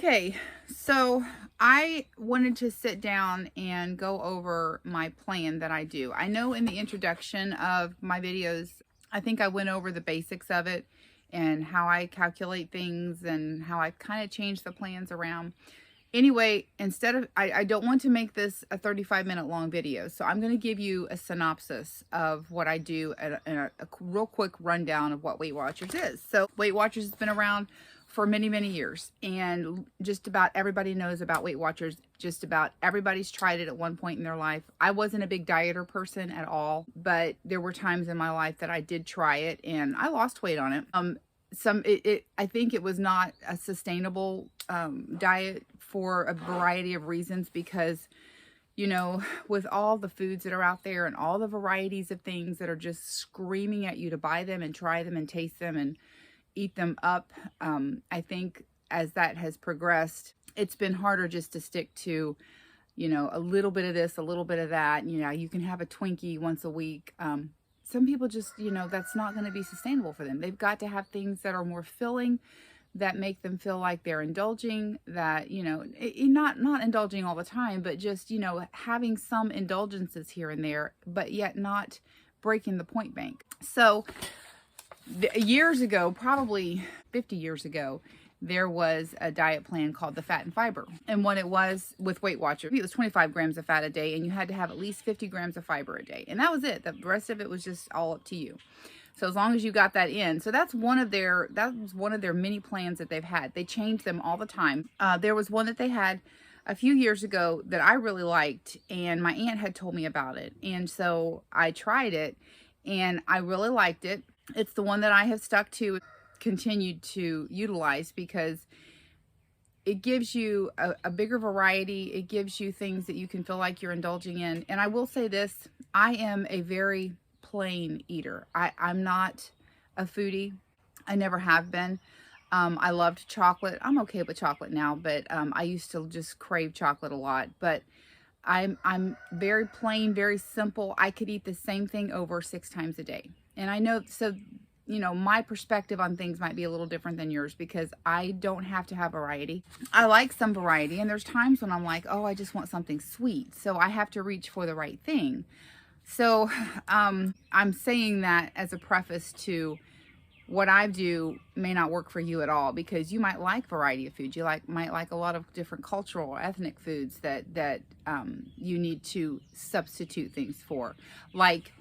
Okay, so I wanted to sit down and go over my plan that I do. I know in the introduction of my videos, I think I went over the basics of it and how I calculate things and how I kind of change the plans around. Anyway, instead of, I don't want to make this a 35-minute long video, so I'm going to give you a synopsis of what I do and a real quick rundown of what Weight Watchers is. So Weight Watchers has been around for many, many years, and just about everybody knows about Weight Watchers. Just about everybody's tried it at one point in their life. I wasn't a big dieter person at all, but there were times in my life that I did try it, and I lost weight on it. I think it was not a sustainable diet for a variety of reasons because, you know, with all the foods that are out there and all the varieties of things that are just screaming at you to buy them and try them and taste them and eat them up, I think as that has progressed, it's been harder just to stick to, you know, a little bit of this, a little bit of that. You know, you can have a Twinkie once a week. Some people just, you know, that's not going to be sustainable for them. They've got to have things that are more filling, that make them feel like they're indulging, that, you know, not indulging all the time, but just, you know, having some indulgences here and there, but yet not breaking the point bank. So years ago, probably 50 years ago, there was a diet plan called the Fat and Fiber. And what it was with Weight Watchers, it was 25 grams of fat a day, and you had to have at least 50 grams of fiber a day. And that was it. The rest of it was just all up to you. So as long as you got that in. So that was one of their many plans that they've had. They changed them all the time. There was one that they had a few years ago that I really liked, and my aunt had told me about it. And so I tried it, and I really liked it. It's the one that I have stuck to, continued to utilize, because it gives you a bigger variety. It gives you things that you can feel like you're indulging in. And I will say this, I am a very plain eater. I'm not a foodie. I never have been. I loved chocolate. I'm okay with chocolate now, but I used to just crave chocolate a lot. But I'm very plain, very simple. I could eat the same thing over 6 times a day. And I know, so, you know, my perspective on things might be a little different than yours because I don't have to have variety. I like some variety, and there's times when I'm like, oh, I just want something sweet. So I have to reach for the right thing. So I'm saying that as a preface to what I do may not work for you at all, because you might like variety of food. You might like a lot of different cultural or ethnic foods that you need to substitute things for. Like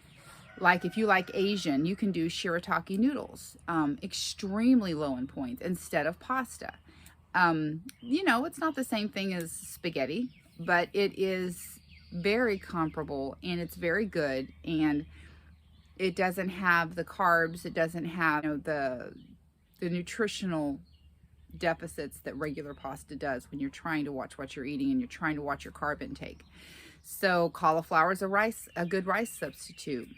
if you like Asian, you can do shirataki noodles, extremely low in points instead of pasta. You know, it's not the same thing as spaghetti, but it is very comparable, and it's very good, and it doesn't have the carbs. It doesn't have, you know, the nutritional deficits that regular pasta does when you're trying to watch what you're eating and you're trying to watch your carb intake. So cauliflower is a good rice substitute.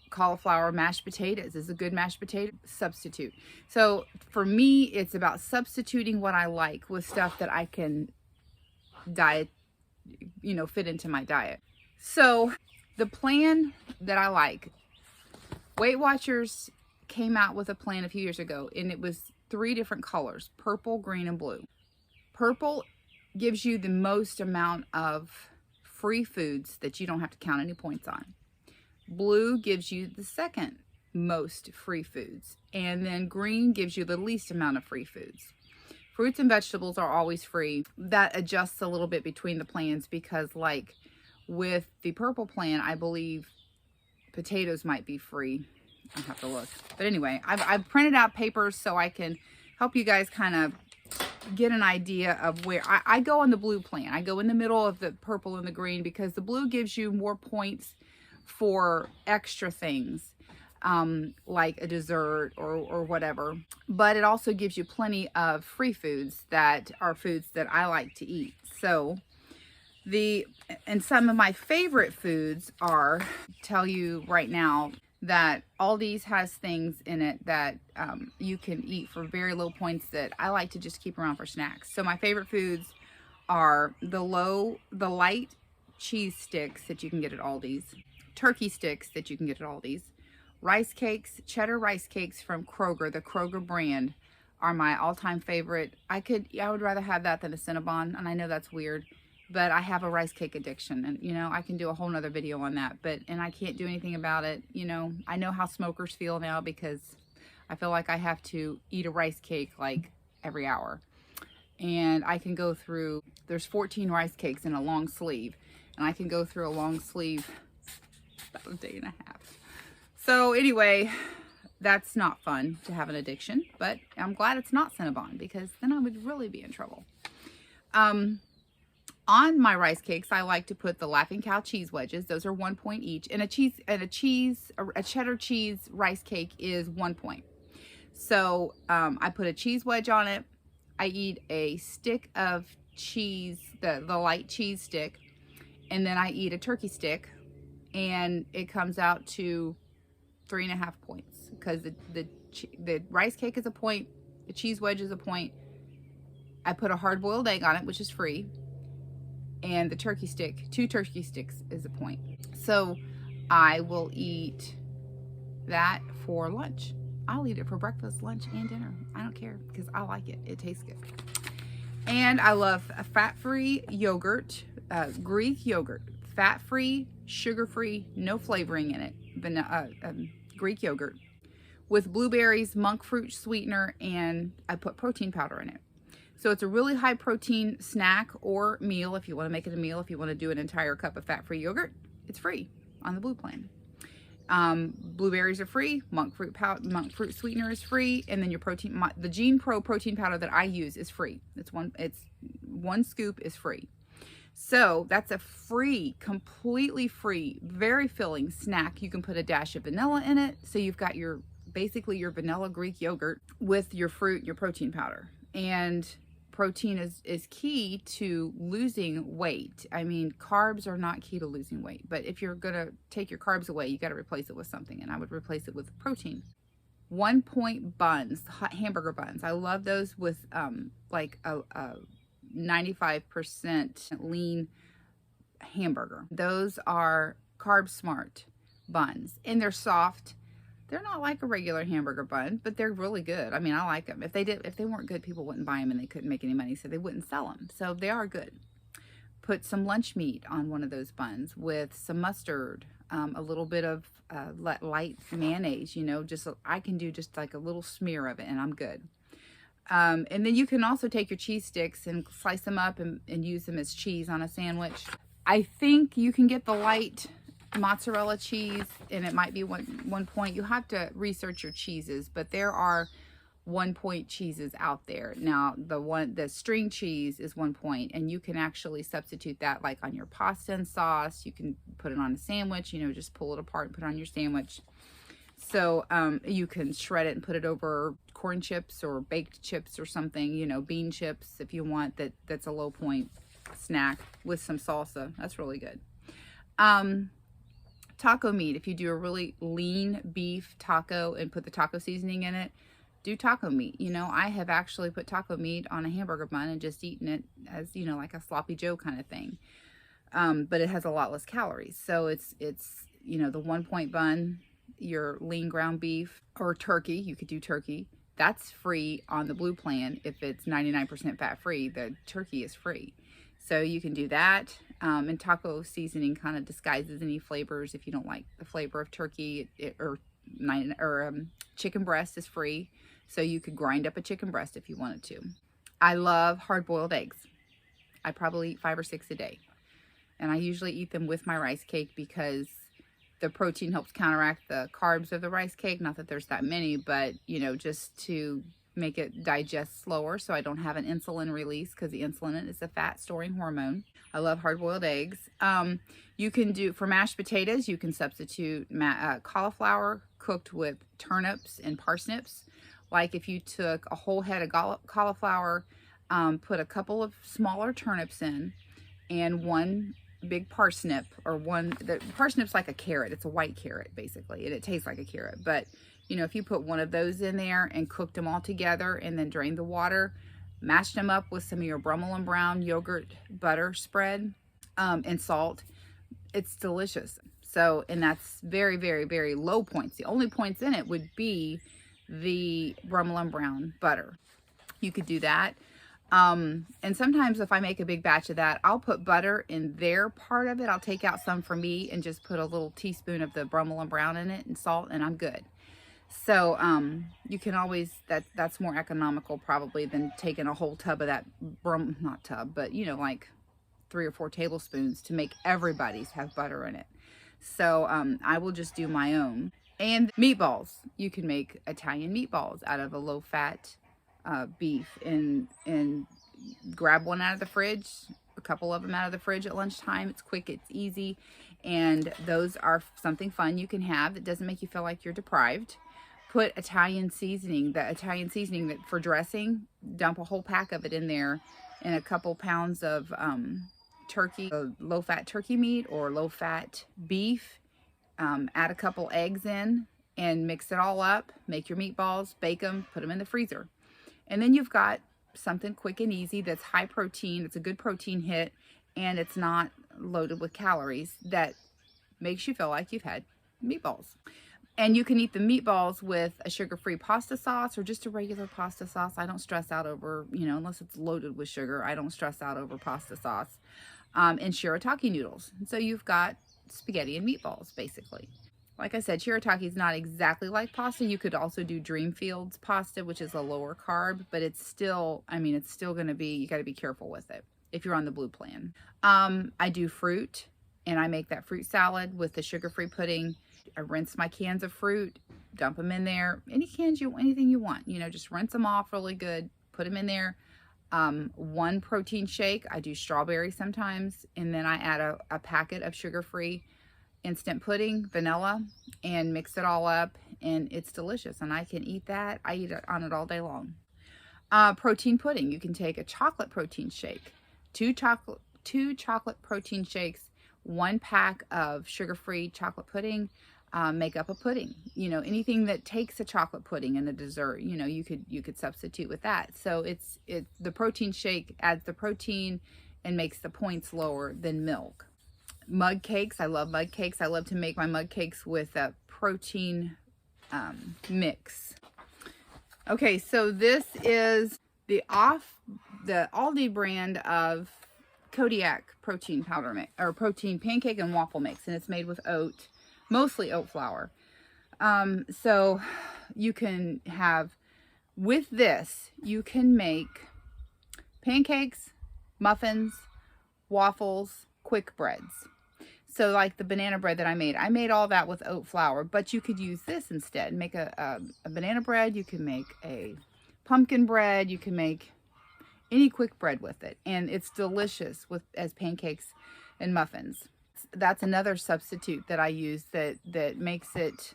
Cauliflower mashed potatoes is a good mashed potato substitute. So for me, it's about substituting what I like with stuff that I can fit into my diet. So the plan that I like, Weight Watchers came out with a plan a few years ago, and it was 3 different colors: purple, green, and blue. Purple gives you the most amount of free foods that you don't have to count any points on. Blue gives you the second most free foods, and then green gives you the least amount of free foods. Fruits and vegetables are always free. That adjusts a little bit between the plans because, like with the purple plan, I believe potatoes might be free. I'll have to look. But anyway, I've printed out papers so I can help you guys kind of get an idea of where I go on the blue plan. I go in the middle of the purple and the green because the blue gives you more points for extra things, like a dessert or whatever. But it also gives you plenty of free foods that are foods that I like to eat. So and some of my favorite foods are, tell you right now, that Aldi's has things in it that you can eat for very low points that I like to just keep around for snacks. So my favorite foods are the light cheese sticks that you can get at Aldi's, turkey sticks that you can get at Aldi's, rice cakes, cheddar rice cakes from Kroger, the Kroger brand. are my all-time favorite. I would rather have that than a Cinnabon, and I know that's weird, but I have a rice cake addiction, and you know, I can do a whole nother video on that, and I can't do anything about it. You know, I know how smokers feel now because I feel like I have to eat a rice cake like every hour. And I can go through, there's 14 rice cakes in a long sleeve, and I can go through a long sleeve about a day and a half. So anyway, that's not fun to have an addiction, but I'm glad it's not Cinnabon, because then I would really be in trouble. On my rice cakes, I like to put the Laughing Cow cheese wedges. Those are 1 point each, and a cheddar cheese rice cake is 1 point. So I put a cheese wedge on it. I eat a stick of cheese, the light cheese stick, and then I eat a turkey stick, and it comes out to 3.5 points, because the rice cake is a point, the cheese wedge is a point. I put a hard-boiled egg on it, which is free, and the turkey stick, 2 turkey sticks, is a point. So I will eat that for lunch. I'll eat it for breakfast, lunch, and dinner. I don't care, because I like it. It tastes good. And I love a fat-free yogurt, Greek yogurt. Fat-free, sugar-free, no flavoring in it. Greek yogurt with blueberries, monk fruit sweetener, and I put protein powder in it. So it's a really high protein snack or meal. If you want to make it a meal, if you want to do an entire cup of fat-free yogurt, it's free on the Blue Plan. Blueberries are free, monk fruit sweetener is free, and then your protein, the Gene Pro protein powder that I use is free. It's one scoop is free. So that's a free, completely free, very filling snack. You can put a dash of vanilla in it, so you've got basically your vanilla Greek yogurt with your fruit, your protein powder. And protein is key to losing weight. I mean, carbs are not key to losing weight, but if you're gonna take your carbs away, you got to replace it with something, and I would replace it with protein. 1 point buns, hot hamburger buns. I love those with like a 95% lean hamburger. Those are Carb Smart buns, and they're soft. They're not like a regular hamburger bun, but they're really good. I mean, I like them. If they weren't good, people wouldn't buy them, and they couldn't make any money, so they wouldn't sell them. So they are good. Put some lunch meat on one of those buns with some mustard, a little bit of light mayonnaise. You know, I can do just like a little smear of it, and I'm good. And then you can also take your cheese sticks and slice them up and use them as cheese on a sandwich. I think you can get the light mozzarella cheese, and it might be one point. You have to research your cheeses, but there are 1 point cheeses out there. Now the string cheese is 1 point, and you can actually substitute that like on your pasta and sauce. You can put it on a sandwich, you know, just pull it apart and put it on your sandwich. So you can shred it and put it over corn chips or baked chips or something, you know, bean chips if you want. That's a low point snack with some salsa. That's really good. Taco meat. If you do a really lean beef taco and put the taco seasoning in it, do taco meat. You know, I have actually put taco meat on a hamburger bun and just eaten it as, you know, like a sloppy Joe kind of thing. But it has a lot less calories. So it's you know, the 1 point bun, your lean ground beef or turkey. You could do turkey. That's free on the Blue Plan. If it's 99% fat free, the turkey is free. So you can do that. And taco seasoning kind of disguises any flavors. If you don't like the flavor of turkey, chicken breast is free. So you could grind up a chicken breast if you wanted to. I love hard-boiled eggs. I probably eat 5 or 6 a day. And I usually eat them with my rice cake because the protein helps counteract the carbs of the rice cake. Not that there's that many, but, you know, just to make it digest slower so I don't have an insulin release, because the insulin is a fat storing hormone. I love hard-boiled eggs. You can do, for mashed potatoes, you can substitute cauliflower cooked with turnips and parsnips. Like if you took a whole head of cauliflower, put a couple of smaller turnips in, and 1 big parsnip, or the parsnip's like a carrot. It's a white carrot basically, and it tastes like a carrot. But you know, if you put one of those in there and cooked them all together and then drained the water, mashed them up with some of your Brummel and Brown yogurt butter spread and salt, it's delicious. So, and that's very, very, very low points. The only points in it would be the Brummel and Brown butter. You could do that. And sometimes if I make a big batch of that, I'll put butter in their part of it. I'll take out some for me and just put a little teaspoon of the Brummel and Brown in it and salt, and I'm good. So you can always, that's more economical probably than taking a whole tub of that, not tub, but you know, like 3 or 4 tablespoons to make everybody's have butter in it. So I will just do my own. And meatballs, you can make Italian meatballs out of a low-fat beef, and grab one out of the fridge, a couple of them out of the fridge at lunchtime. It's quick, it's easy, and those are something fun you can have that doesn't make you feel like you're deprived. Put Italian seasoning, the Italian seasoning that for dressing, dump a whole pack of it in there, and a couple pounds of turkey, low-fat turkey meat or low-fat beef. Add a couple eggs in and mix it all up. Make your meatballs, bake them, put them in the freezer. And then you've got something quick and easy that's high protein. It's a good protein hit, and it's not loaded with calories that makes you feel like you've had meatballs. And you can eat the meatballs with a sugar-free pasta sauce or just a regular pasta sauce. I don't stress out over, you know, unless it's loaded with sugar, I don't stress out over pasta sauce. And shirataki noodles. And so you've got spaghetti and meatballs, basically. Like I said, shirataki is not exactly like pasta. You could also do Dreamfields pasta, which is a lower carb, but it's still, I mean, it's still going to be, you got to be careful with it if you're on the blue plan. I do fruit, and I make that fruit salad with the sugar-free pudding. I rinse my cans of fruit, dump them in there. Any cans you, anything you want, you know, just rinse them off really good, put them in there. 1 protein shake. I do strawberry sometimes, and then I add a packet of sugar-free instant pudding, vanilla, and mix it all up, and it's delicious, and I can eat that. I eat it on it all day long. Protein pudding. You can take a chocolate protein shake, two chocolate protein shakes, 1 pack of sugar-free chocolate pudding. Make up a pudding, you know, anything that takes a chocolate pudding and a dessert, you know, you could substitute with that. So it's the protein shake adds the protein and makes the points lower than milk. Mug cakes. I love mug cakes. I love to make my mug cakes with a protein mix. Okay, so this is the Aldi brand of Kodiak protein powder mix, or protein pancake and waffle mix, and it's made with oat, mostly oat flour. So you can have, with this, you can make pancakes, muffins, waffles, quick breads. So like the banana bread that I made all that with oat flour, but you could use this instead. Make a banana bread, you can make a pumpkin bread, you can make any quick bread with it, and it's delicious as pancakes and muffins. That's another substitute that I use that makes it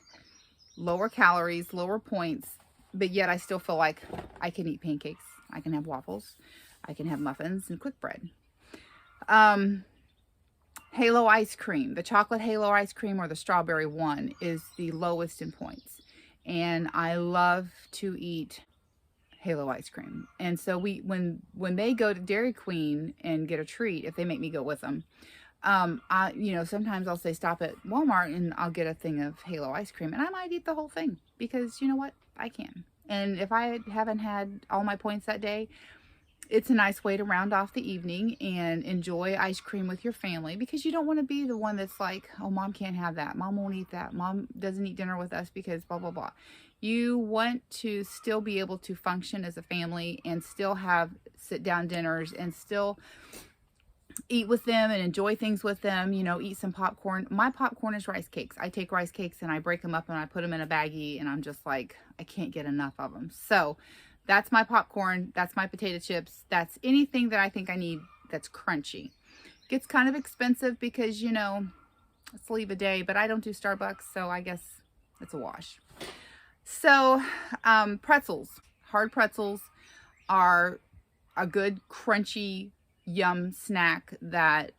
lower calories, lower points, but yet I still feel like I can eat pancakes, I can have waffles, I can have muffins and quick bread. Halo ice cream, the chocolate Halo ice cream or the strawberry one is the lowest in points, and I love to eat Halo ice cream. And so when they go to Dairy Queen and get a treat, if they make me go with them, you know, sometimes I'll say stop at Walmart and I'll get a thing of Halo ice cream, and I might eat the whole thing because you know what, I can. And if I haven't had all my points that day, it's a nice way to round off the evening and enjoy ice cream with your family, because you don't want to be the one that's like, oh, mom can't have that, mom won't eat that, mom doesn't eat dinner with us because blah blah blah. You want to still be able to function as a family and still have sit down dinners and still eat with them and enjoy things with them, you know, eat some popcorn. My popcorn is rice cakes. I take rice cakes and I break them up and I put them in a baggie, and I'm just like, I can't get enough of them. So that's my popcorn. That's my potato chips. That's anything that I think I need that's crunchy. Gets kind of expensive because, you know, it's leave a day, but I don't do Starbucks, so I guess it's a wash. So pretzels, hard pretzels are a good crunchy yum snack that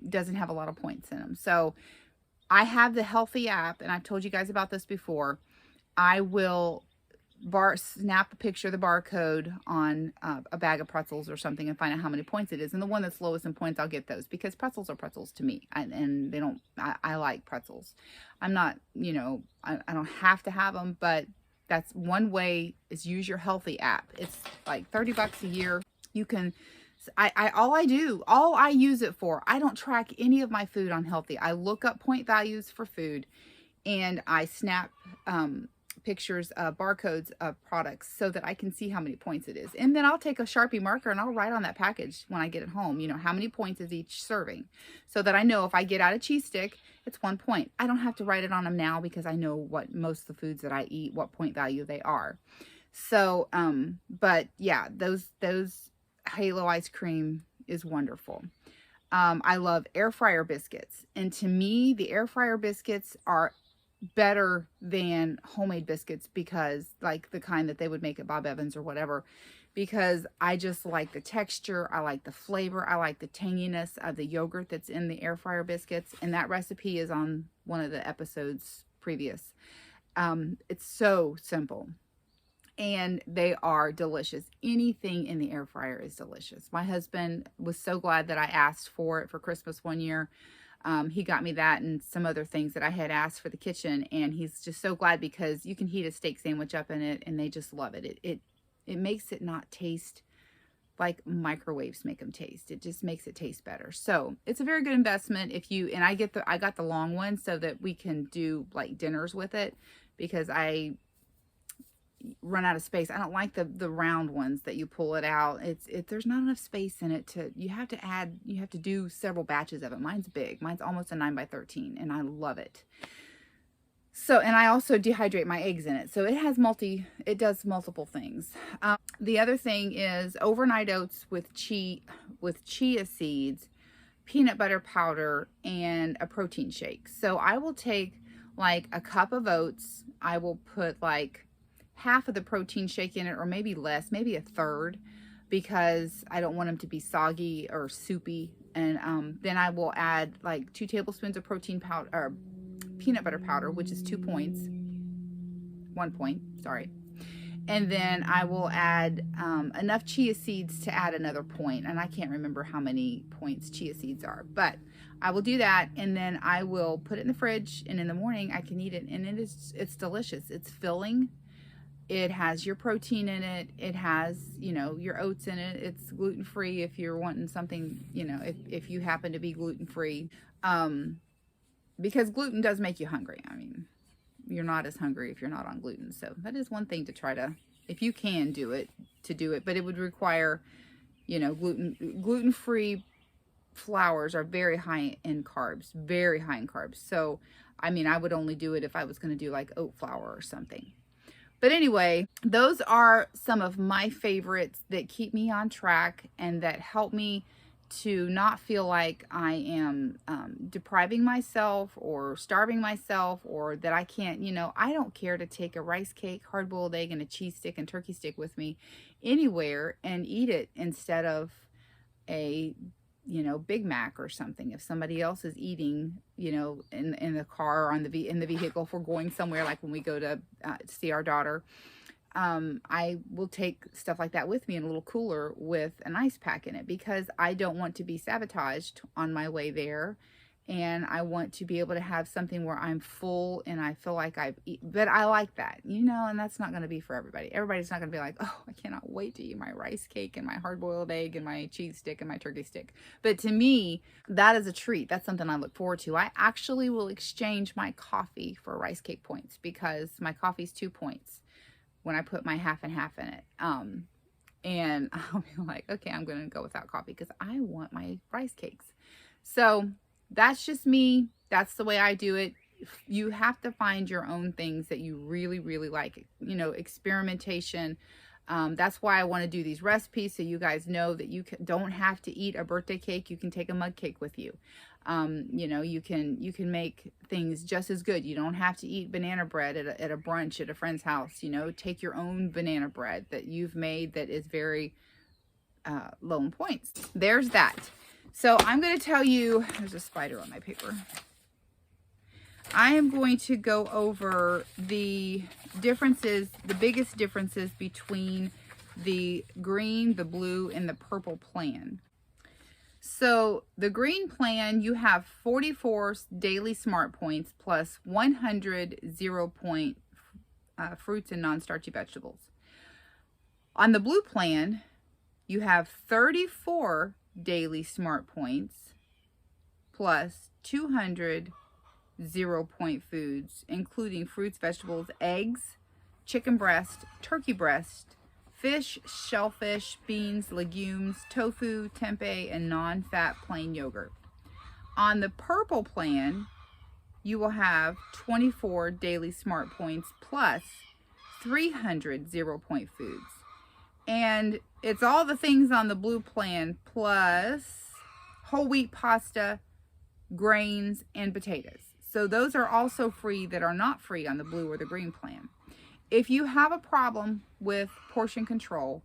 doesn't have a lot of points in them. So I have the Healthy app, and I've told you guys about this before. I will snap a picture of the barcode on a bag of pretzels or something and find out how many points it is, and the one that's lowest in points, I'll get those, because pretzels are pretzels to me, and they don't, I like pretzels. I'm not, you know, I don't have to have them, but That's one way, is use your Healthy app. It's like 30 bucks a year. You can, all I use it for, I don't track any of my food on Healthy. I look up point values for food, and I snap pictures, barcodes of products so that I can see how many points it is. And then I'll take a Sharpie marker and I'll write on that package when I get it home, you know, how many points is each serving, so that I know if I get out a cheese stick, it's 1 point. I don't have to write it on them now because I know what most of the foods that I eat, what point value they are. So, but yeah, those Halo ice cream is wonderful. I love air fryer biscuits. And to me, the air fryer biscuits are better than homemade biscuits, because like the kind that they would make at Bob Evans or whatever, because I just like the texture, I like the flavor, I like the tanginess of the yogurt that's in the air fryer biscuits. And that recipe is on one of the episodes previous. It's so simple and they are delicious. Anything in the air fryer is delicious. My husband was so glad that I asked for it for Christmas one year. He got me that and some other things that I had asked for the kitchen, and he's just so glad because you can heat a steak sandwich up in it and they just love it. It makes it not taste like microwaves make them taste. It just makes it taste better. So it's a very good investment if you, and I got the long one so that we can do like dinners with it, because I run out of space. I don't like the round ones that you pull it out. There's not enough space in it you have to do several batches of it. Mine's big. Mine's almost a 9x13 and I love it. So, and I also dehydrate my eggs in it. So it does multiple things. The other thing is overnight oats with chia seeds, peanut butter powder, and a protein shake. So I will take like a cup of oats. I will put like half of the protein shake in it, or maybe less, maybe a third, because I don't want them to be soggy or soupy. And then I will add like 2 tablespoons of protein powder, or peanut butter powder, which is 2 points, 1 point, sorry. And then I will add enough chia seeds to add another point. And I can't remember how many points chia seeds are, but I will do that. And then I will put it in the fridge, and in the morning I can eat it. And it's delicious. It's filling. It has your protein in it. It has, you know, your oats in it. It's gluten-free if you're wanting something, you know, if you happen to be gluten-free. Because gluten does make you hungry. I mean, you're not as hungry if you're not on gluten. So that is one thing to try to, if you can do it, but it would require, you know, gluten-free flours are very high in carbs, very high in carbs. So, I mean, I would only do it if I was going to do like oat flour or something. But anyway, those are some of my favorites that keep me on track and that help me to not feel like I am depriving myself or starving myself, or that I can't, you know, I don't care to take a rice cake, hard-boiled egg, and a cheese stick and turkey stick with me anywhere and eat it instead of a, you know, Big Mac or something. If somebody else is eating, you know, in the car or in the vehicle, if we're going somewhere, like when we go to see our daughter, I will take stuff like that with me in a little cooler with an ice pack in it, because I don't want to be sabotaged on my way there. And I want to be able to have something where I'm full and I feel like I've eaten. But I like that, you know, and that's not going to be for everybody. Everybody's not going to be like, oh, I cannot wait to eat my rice cake and my hard-boiled egg and my cheese stick and my turkey stick. But to me, that is a treat. That's something I look forward to. I actually will exchange my coffee for rice cake points, because my coffee's 2 points when I put my half and half in it. And I'll be like, okay, I'm going to go without coffee because I want my rice cakes. So that's just me. That's the way I do it. You have to find your own things that you really, really like, you know, experimentation. That's why I want to do these recipes, so you guys know that you don't have to eat a birthday cake. You can take a mug cake with you. You know, you can make things just as good. You don't have to eat banana bread at a brunch at a friend's house. You know, take your own banana bread that you've made that is very low in points. There's that. So I'm going to tell you, there's a spider on my paper. I am going to go over the differences, the biggest differences between the green, the blue, and the purple plan. So the green plan, you have 44 daily smart points plus 100 0-point fruits and non-starchy vegetables. On the blue plan, you have 34 daily smart points plus 200 0-point foods, including fruits, vegetables, eggs, chicken breast, turkey breast, fish, shellfish, beans, legumes, tofu, tempeh, and non-fat plain yogurt. On the purple plan, you will have 24 daily smart points plus 300 0-point foods. And it's all the things on the blue plan plus whole wheat pasta, grains, and potatoes. So those are also free that are not free on the blue or the green plan. If you have a problem with portion control,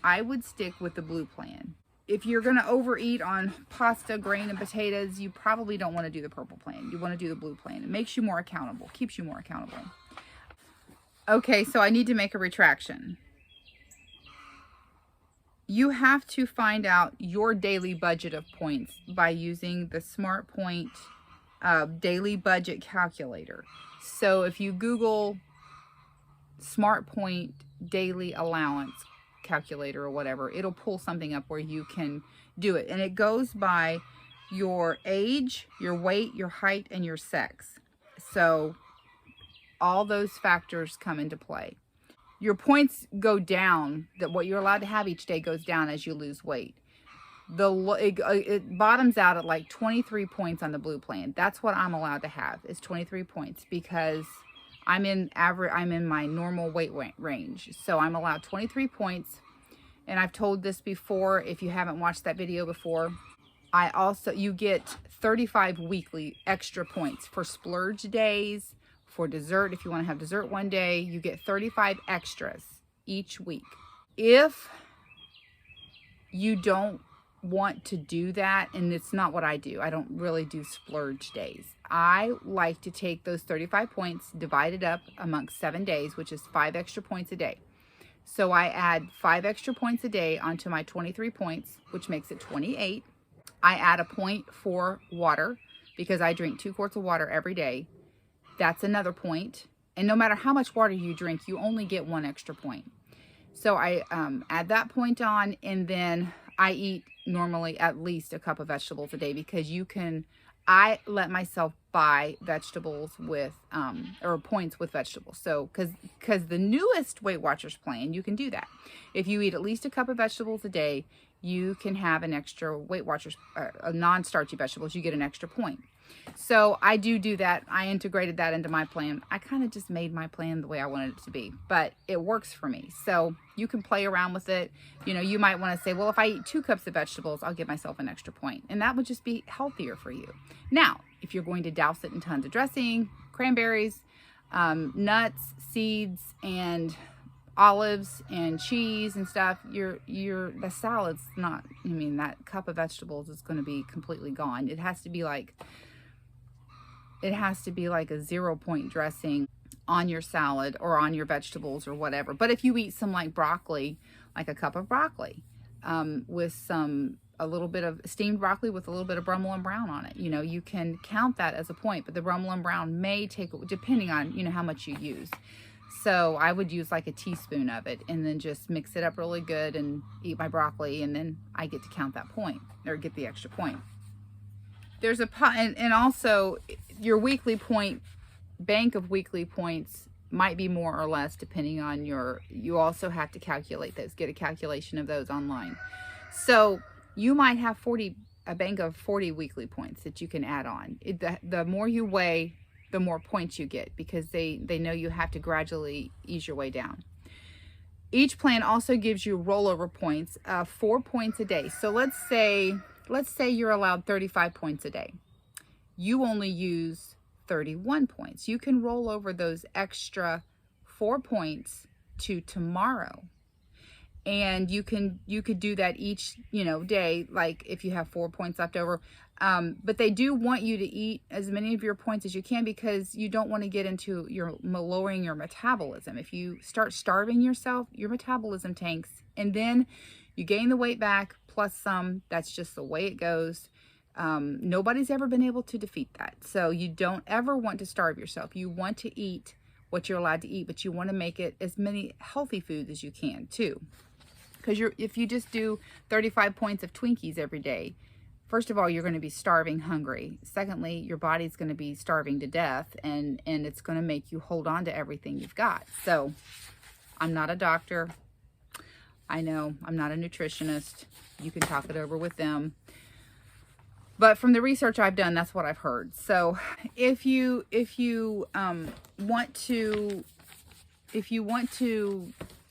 I would stick with the blue plan. If you're going to overeat on pasta, grain, and potatoes, you probably don't want to do the purple plan. You want to do the blue plan. It makes you more accountable, keeps you more accountable. Okay, so I need to make a retraction. You have to find out your daily budget of points by using the SmartPoint daily budget calculator. So if you Google SmartPoint daily allowance calculator or whatever, it'll pull something up where you can do it. And it goes by your age, your weight, your height, and your sex. So all those factors come into play. Your points go down, that what you're allowed to have each day goes down as you lose weight. It bottoms out at like 23 points on the blue plan. That's what I'm allowed to have, is 23 points, because I'm in my normal weight range. So I'm allowed 23 points. And I've told this before, if you haven't watched that video before, you get 35 weekly extra points for splurge days, for dessert. If you want to have dessert one day, you get 35 extras each week. If you don't want to do that, and it's not what I do, I don't really do splurge days. I like to take those 35 points, divide it up amongst 7 days, which is 5 extra points a day. So I add 5 extra points a day onto my 23 points, which makes it 28. I add a point for water because I drink 2 quarts of water every day. That's another point. And no matter how much water you drink, you only get 1 extra point. So I add that point on, and then I eat normally at least a cup of vegetables a day, because I let myself buy vegetables with, or points with vegetables. So, because the newest Weight Watchers plan, you can do that. If you eat at least a cup of vegetables a day, you can have an extra Weight Watchers, non-starchy vegetables, you get an extra point. So I do that. I integrated that into my plan. I kind of just made my plan the way I wanted it to be, but it works for me. So you can play around with it. You know, you might want to say, well, if I eat 2 cups of vegetables, I'll give myself an extra point. And that would just be healthier for you. Now, if you're going to douse it in tons of dressing, cranberries, nuts, seeds, and olives and cheese and stuff, the salad's not, I mean, that cup of vegetables is going to be completely gone. It has to be like a 0-point dressing on your salad or on your vegetables or whatever. But if you eat some like broccoli, like a cup of broccoli, with a little bit of steamed broccoli with a little bit of Brummel and Brown on it, you know, you can count that as a point. But the Brummel and Brown may take, depending on, you know, how much you use. So I would use like a teaspoon of it and then just mix it up really good and eat my broccoli, and then I get to count that point, or get the extra point. There's and also your weekly point, bank of weekly points might be more or less depending on you also have to calculate those, get a calculation of those online. So you might have a bank of 40 weekly points that you can add on. The more you weigh, the more points you get, because they know you have to gradually ease your way down. Each plan also gives you rollover points of 4 points a day. So let's say you're allowed 35 points a day. You only use 31 points. You can roll over those extra 4 points to tomorrow. And you could do that each, you know, day, like if you have 4 points left over. But they do want you to eat as many of your points as you can, because you don't want to get into lowering your metabolism. If you start starving yourself, your metabolism tanks, and then you gain the weight back plus some. That's just the way it goes. Nobody's ever been able to defeat that. So you don't ever want to starve yourself. You want to eat what you're allowed to eat, but you want to make it as many healthy foods as you can too. Because if you just do 35 points of Twinkies every day, first of all, you're going to be starving hungry. Secondly, your body's going to be starving to death, and it's going to make you hold on to everything you've got. So I'm not a doctor. I know I'm not a nutritionist. You can talk it over with them. But from the research I've done, that's what I've heard. So if you want to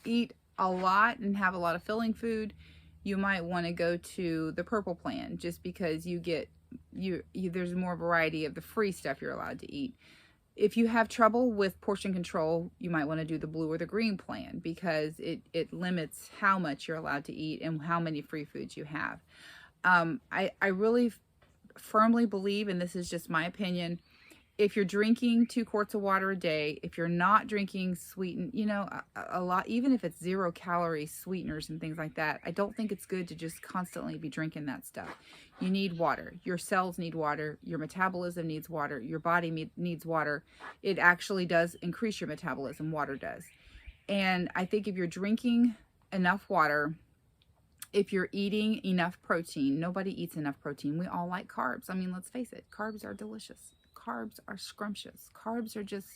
eat a lot and have a lot of filling food, you might want to go to the purple plan, just because there's more variety of the free stuff you're allowed to eat. If you have trouble with portion control, you might want to do the blue or the green plan, because it limits how much you're allowed to eat and how many free foods you have. I really firmly believe, and this is just my opinion, if you're drinking 2 quarts of water a day, if you're not drinking sweetened, a lot, even if it's 0 calorie sweeteners and things like that, I don't think it's good to just constantly be drinking that stuff. You need water. Your cells need water. Your metabolism needs water. Your body needs water. It actually does increase your metabolism. Water does. And I think if you're drinking enough water, if you're eating enough protein, nobody eats enough protein. We all like carbs. I mean, let's face it, carbs are delicious. Carbs are scrumptious. Carbs are just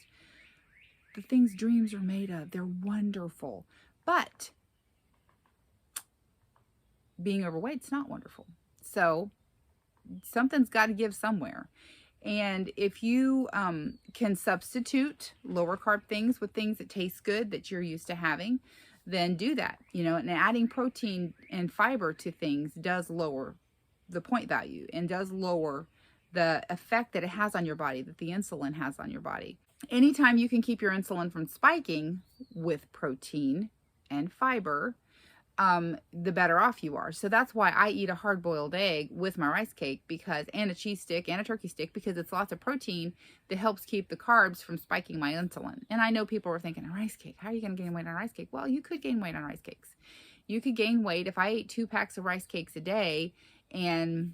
the things dreams are made of. They're wonderful. But being overweight's not wonderful. So something's got to give somewhere. And if you can substitute lower carb things with things that taste good that you're used to having, then do that. And adding protein and fiber to things does lower the point value and does lower the effect that it has on your body, that the insulin has on your body. Anytime you can keep your insulin from spiking with protein and fiber, the better off you are. So that's why I eat a hard-boiled egg with my rice cake, and a cheese stick and a turkey stick, because it's lots of protein that helps keep the carbs from spiking my insulin. And I know people are thinking, a rice cake, how are you going to gain weight on rice cake? Well, you could gain weight on rice cakes. You could gain weight if I ate 2 packs of rice cakes a day and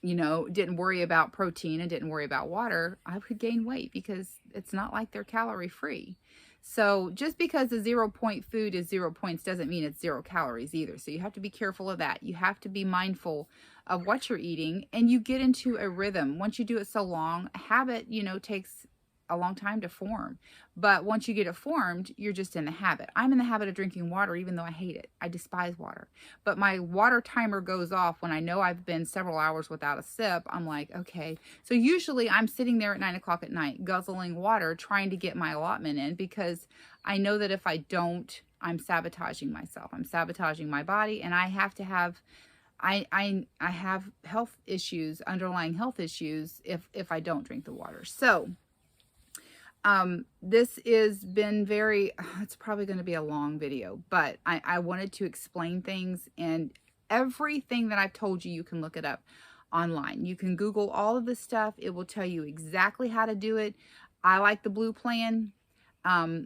didn't worry about protein and didn't worry about water. I could gain weight, because it's not like they're calorie free. So just because a 0 point food is 0 points doesn't mean it's 0 calories either. So you have to be careful of that. You have to be mindful of what you're eating, and you get into a rhythm. Once you do it so long, a habit, takes a long time to form. But once you get it formed, you're just in the habit. I'm in the habit of drinking water, even though I hate it. I despise water. But my water timer goes off when I know I've been several hours without a sip. I'm like, okay. So usually I'm sitting there at 9 o'clock at night, guzzling water, trying to get my allotment in, because I know that if I don't, I'm sabotaging myself. I'm sabotaging my body, and I have to have I have health issues, underlying health issues, if I don't drink the water. So this has been it's probably going to be a long video, but I wanted to explain things, and everything that I've told you, you can look it up online. You can Google all of this stuff. It will tell you exactly how to do it. I like the blue plan.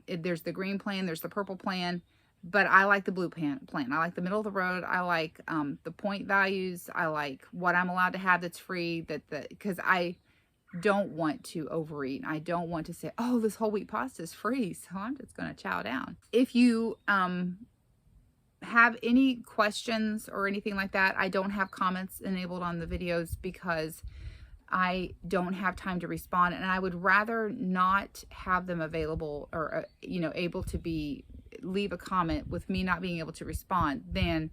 There's the green plan, there's the purple plan, but I like the blue plan. I like the middle of the road. I like, the point values. I like what I'm allowed to have that's free, because I don't want to overeat. I don't want to say, oh, this whole wheat pasta is free, so I'm just going to chow down. If you have any questions or anything like that, I don't have comments enabled on the videos because I don't have time to respond, and I would rather not have them available or able to leave a comment with me not being able to respond than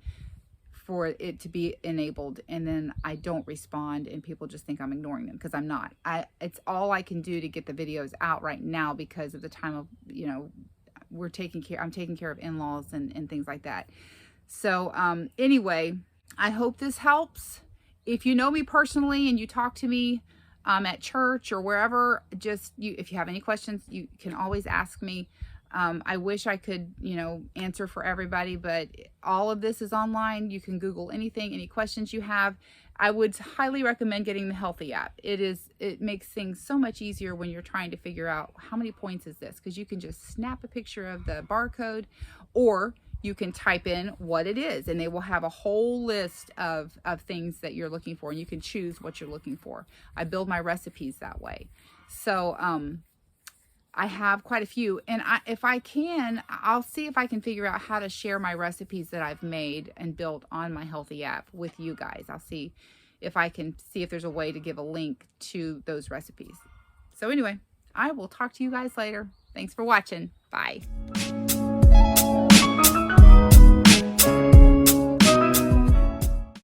for it to be enabled and then I don't respond and people just think I'm ignoring them, because I'm not. It's all I can do to get the videos out right now because of the time of, I'm taking care of in-laws and things like that. So anyway, I hope this helps. If you know me personally and you talk to me at church or wherever, if you have any questions, you can always ask me. I wish I could, answer for everybody, but all of this is online. You can Google anything, any questions you have. I would highly recommend getting the Healthy app. It makes things so much easier when you're trying to figure out how many points is this, because you can just snap a picture of the barcode, or you can type in what it is, and they will have a whole list of things that you're looking for, and you can choose what you're looking for. I build my recipes that way. So, I have quite a few, and if I can, I'll see if I can figure out how to share my recipes that I've made and built on my Healthy app with you guys. I'll see if I can see if there's a way to give a link to those recipes. So anyway, I will talk to you guys later. Thanks for watching. Bye.